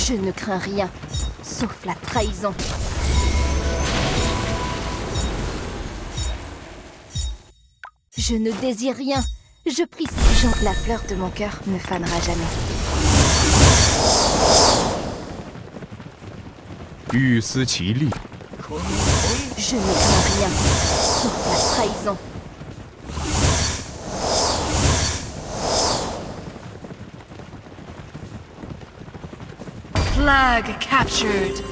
Je ne crains rien, sauf la trahison. Je ne désire rien. Je prie Jean, la fleur de mon cœur ne fanera jamais. 欲思其利， Je ne crains rien, sauf la trahison. Flag captured.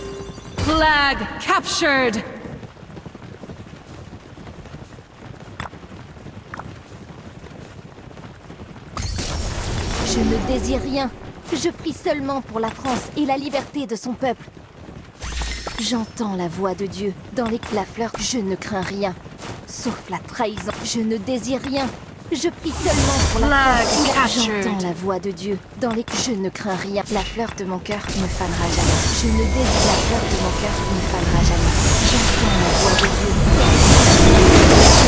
Flag captured. Je ne désire rien. Je prie seulement pour la France et la liberté de son peuple. J'entends la voix de Dieu dans la fleur. Je ne crains rien, sauf la trahison. Je ne désire rien. Je prie seulement pour la France. J'entends la voix de Dieu dans les... Je ne crains rien. La fleur de mon cœur ne fanera jamais. Je ne désire la fleur de mon cœur ne fanera jamais. J'entends la voix de Dieu dans les...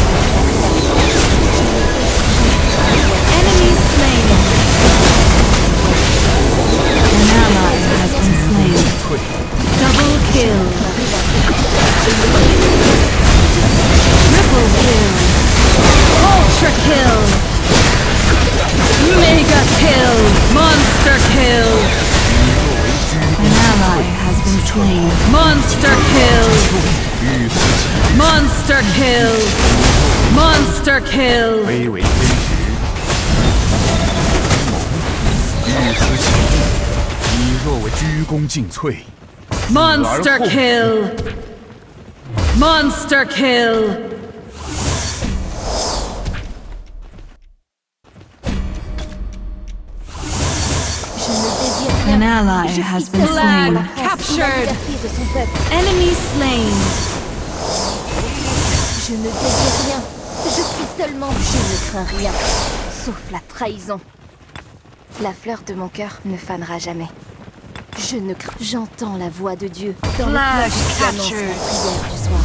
Enemy slain. An ally has been slain. Double kill. Triple kill. Ultra kill. Mega kill. Monster kill. An ally has been slain. Monster kill. Monster kill. Monster kill. 非为天时。欲思其利，你若为鞠躬尽瘁， Monster kill. Monster kill. An ally has been slain. Captured. Enemy slain. Je ne désire rien. Je prie seulement. Je ne crains rien, sauf la trahison. La fleur de mon cœur ne fanera jamais. Je ne crains. J'entends la voix de Dieu dans les cloches qui annoncent la prière du soir.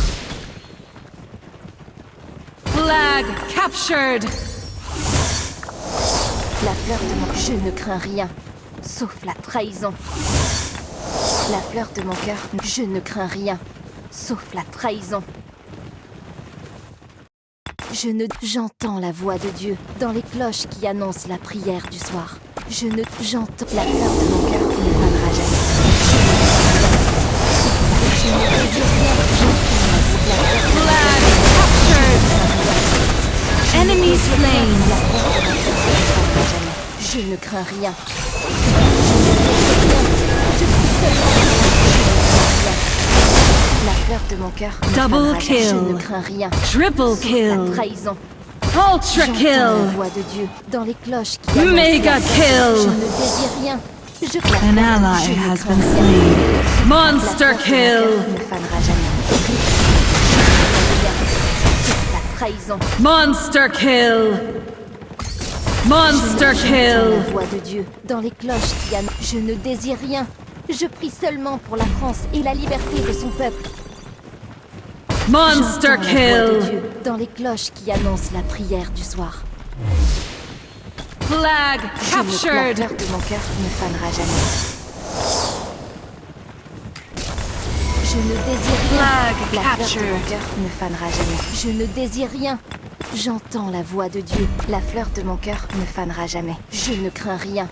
Flag captured. La fleur de mon... Je ne crains rien, sauf la trahison. La fleur de mon cœur... Je ne crains rien, sauf la trahison. Je ne... J'entends la voix de Dieu dans les cloches qui annoncent la prière du soir. Je ne... J'entends... La fleur de mon cœur ne fanera jamais. Je ne désire rien. Flag captured. Enemy slain. Je ne crains rien. La fleur de mon cœur. Double Je ne kill. crains rien. Triple La kill. trahison. Ultra J'entends la kill. voix de Dieu dans les cloches qui annoncent Mega la- kill. Je ne désire rien. Je... An ally Je ne has crains been rien. slain. La Monster fleur de mon cœur kill. ne fanera jamais. La trahison. Monster kill. Monster J'entends kill. la voix de Dieu dans les cloches qui annoncent. Je ne désire rien. Je prie seulement pour la France et la liberté de son peuple. Monster J'entends la voix de kill. Dieu dans les cloches qui annoncent la prière du soir. Flag La captured. fleur de mon cœur ne fanera jamais. Je ne désire rien. Flag La fleur de mon captured. cœur ne fanera jamais. Je ne désire rien. J'entends la voix de Dieu. La fleur de mon cœur ne fanera jamais. Je ne crains rien.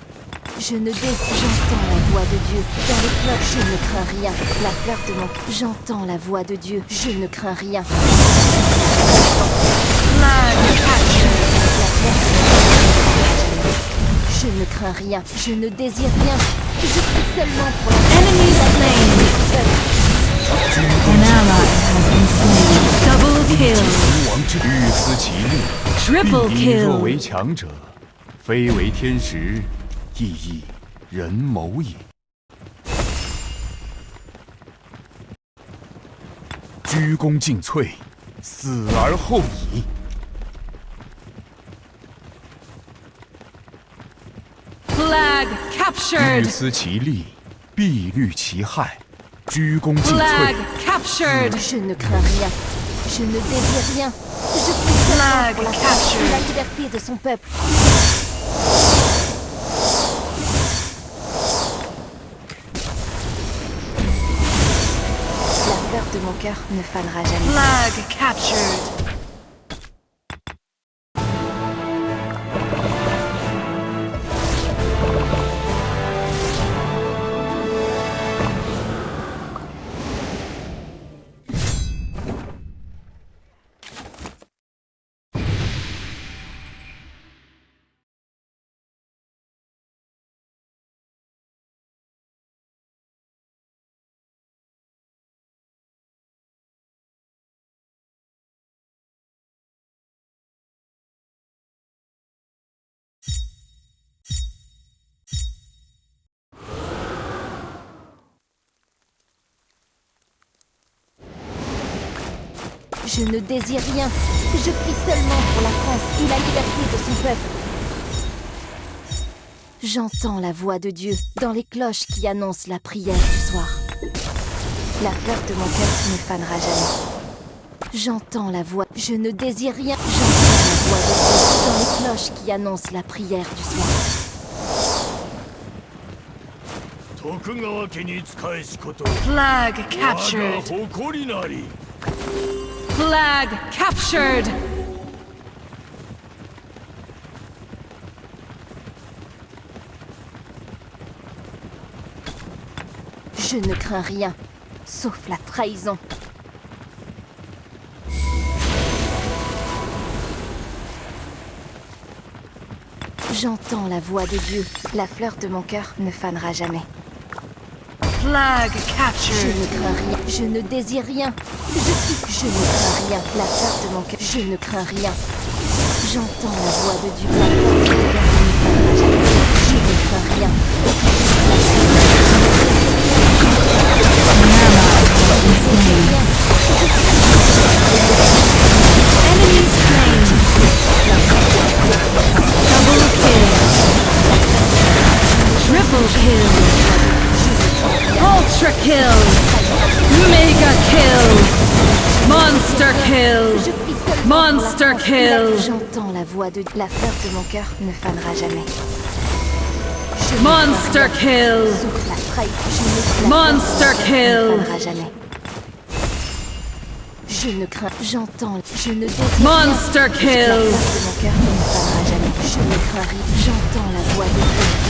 Je ne désire. J'entends la voix de Dieu dans les cloches. Je ne crains rien. La fleur de mon... J'entends la voix de Dieu. Je ne crains rien. Flag captured. Je ne crains rien. Je ne désire rien. Je prie seulement pour la... Enemy slain. An ally has been slain. Double kill. 吾王之欲思其利， Triple 必以若 kill. 为强者，非为天时，亦以人谋也。鞠躬尽瘁，死而后已。 Flag 欲 captured. 思其利，必虑其害。鞠躬尽 Flag 瘁， captured. Je ne crains rien. Je ne désire rien. Je prie seulement pour la France et la liberté de son peuple. fleur de mon cœur ne fanera jamais. Flag captured. Je ne désire rien. Je prie seulement pour la France et la liberté de son peuple. J'entends la voix de Dieu dans les cloches qui annoncent la prière du soir. La fleur de mon cœur ne fanera jamais. J'entends la voix. Je ne désire rien. J'entends la voix de Dieu dans les cloches qui annoncent la prière du soir. 徳川家に仕えしこと Flag 我 captured. が誇りなり Flag captured. Je ne crains rien, sauf la trahison. J'entends la voix de Dieu. La fleur de mon cœur ne fanera jamais. Flag Je captured. ne crains rien. Je ne désire rien. Je ne crains rien. La fleur de mon cœur. Je ne crains rien. J'entends la voix de Dieu. La fleur de mon cœur ne fanera jamais. Je ne crains rien. Enemy slain. Double kill. Triple kill. Ultra kill. Mega kill. Monster kill. Je prie seulement Monster pour la France. kill. J'entends la voix de la fleur de mon cœur ne fanera jamais. Je ne Monster crains rien. kill. Sauf la trahison. Monster kill. Ne fanera jamais. Je ne crains. J'entends. Je ne désire Monster rien. La kill. fleur de mon cœur ne fanera jamais. Je ne crains rien. J'entends la voix de Dieu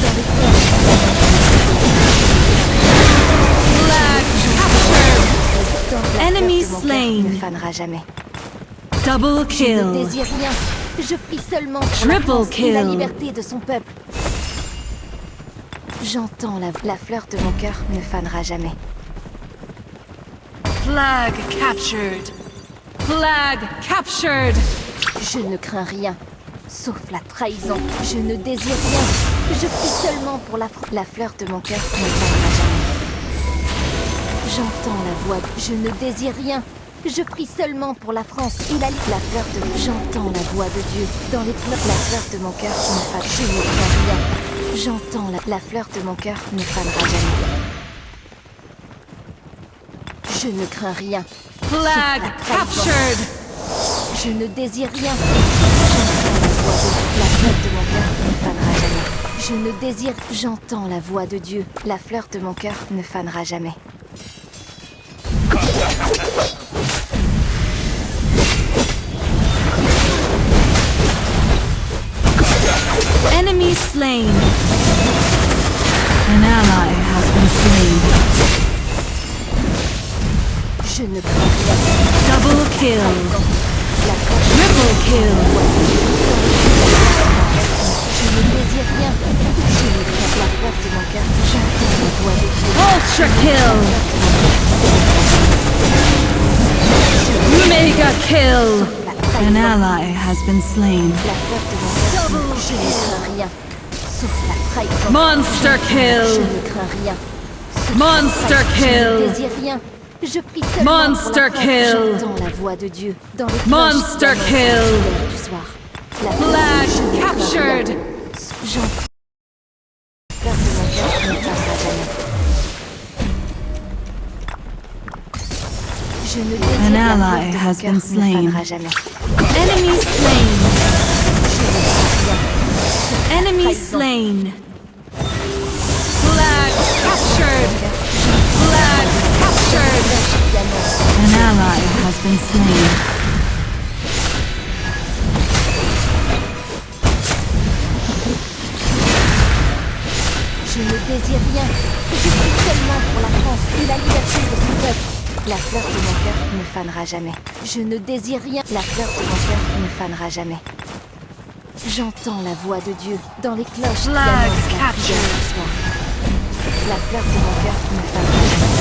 dans les cloches. Flag captured. Dans la Enemy fleur de mon cœur slain. ne fanera jamais. Double Je ne kill. désire rien. Je prie seulement pour Triple la France et la kill. liberté de son peuple. J'entends la fleur de mon cœur ne fanera jamais. Flag captured. Flag captured. Je ne crains rien, sauf la trahison. Je ne désire rien. Je prie seulement pour la fleur de mon cœur ne fanera jamais. J'entends la voix. Je ne désire rien. Je prie seulement pour la France et la fleur de. J'entends la voix de Dieu dans les cloches. La fleur de mon cœur ne fanera. Je ne crains rien. J'entends la fleur de mon cœur ne fanera jamais. Je ne crains rien. Flag captured. Je ne désire rien. J'entends la voix de la fleur de mon cœur ne fanera jamais. Je ne désire. J'entends la voix de Dieu. La fleur de mon cœur ne fanera jamais. Enemy slain. An ally has been slain. Je ne crains rien. Double kill. La fleur Triple kill. Je ne désire rien. Je ne crains la fleur de mon cœur. J'entends la voix de Dieu. Ultra kill. Mega kill. La An trahison. ally has been slain. La fleur de mon cœur. Je ne crains rien. Sauf la trahison. Monster Je kill. ne crains rien. Monster Je ne kill. désire rien. Je prie seulement Monster pour la France. kill. J'entends la voix de Dieu dans les cloches Monster qui annoncent kill. la prière du soir. La Flag je ne crains captured. rien. J'entends la fleur de mon cœur ne passera jamais. Je ne désire An la fleur ally de mon has cœur been ne slain. fanera jamais. Enemy slain. Je ne crains rien. Enemy Trahison. slain. Flag captured. Flag captured. Qui annonce been slain. Je ne désire rien. Je prie seulement pour la France et la liberté de son peuple. La fleur de mon cœur ne fanera jamais. Je ne désire rien. La fleur de mon cœur ne fanera jamais. J'entends la voix de Dieu dans les cloches qui Flag annoncent la prière captured. du soir. La fleur de mon cœur ne fanera jamais.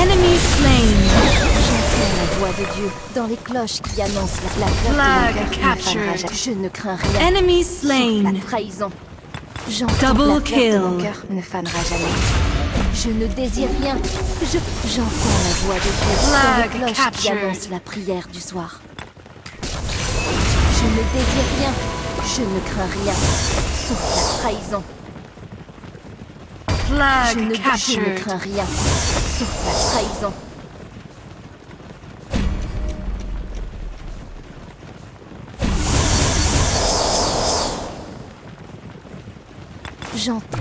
Enemy slain. J'entends la voix de Dieu dans les cloches qui annoncent la fleur Flag de mon cœur ne fanera captured. jamais. Je ne crains rien. Enemy Sauf slain. la trahison. J'entends Double la fleur de mon kill. cœur ne fanera jamais. Je ne désire rien. J'entends la voix de Dieu dans Flag les cloches qui captured. annoncent la prière du soir. Je ne désire rien. Je ne crains rien. Sauf la trahison. Je Flag ne captured. crains rien. Sauf la trahison.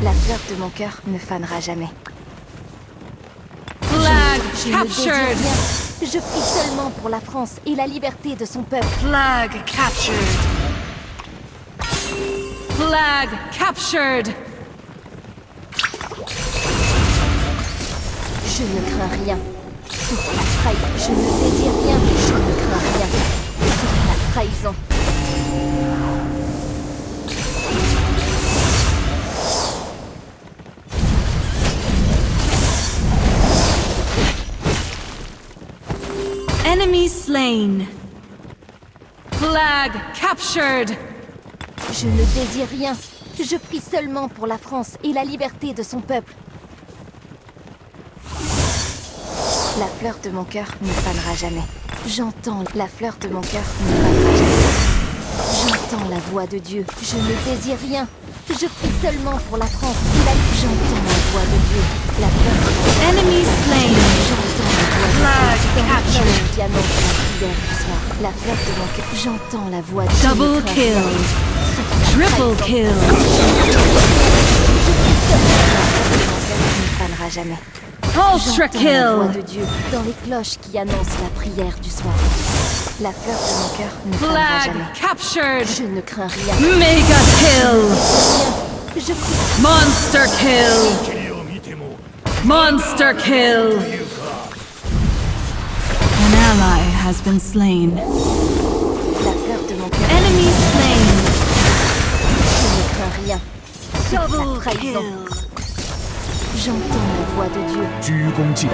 La fleur de mon cœur ne fanera jamais. Flag Je ne désire captured. rien. Je prie seulement pour la France et la liberté de son peuple. Flag captured. Flag captured. Je ne crains rien. Sauf la trahison. Je ne désire rien. Je ne crains rien. Sauf la trahison. Enemy slain. Flag captured. Je ne désire rien. Je prie seulement pour la France et la liberté de son peuple. La fleur de mon cœur ne fanera jamais. J'entends la fleur de mon cœur ne fanera jamais. J'entends la voix de Dieu. Je ne désire rien. Je prie seulement pour la France et la J'entends la voix de Dieu. La fleur de mon cœur. Enemy slain. J'entends la voix de Flag Dieu dans les captured. cloches qui annonce la prière du soir. La fleur de mon cœur. J'entends la voix de Dieu. Double kill. Triple kill. Ne fanera jamais. Ultra J'entends la voix kill. de Dieu dans les cloches qui annoncent la prière du soir. La fleur de mon cœur ne fanera Flag jamais. captured. Je ne crains rien. Mega kill. Je prie. Monster kill. 霧を見ても Monster kill. というか An ally has been slain. La fleur de mon cœur. Enemy slain. Je ne crains rien. Sauf la Double trahison. kill. J'entends la voix de Dieu. 鞠躬尽瘁，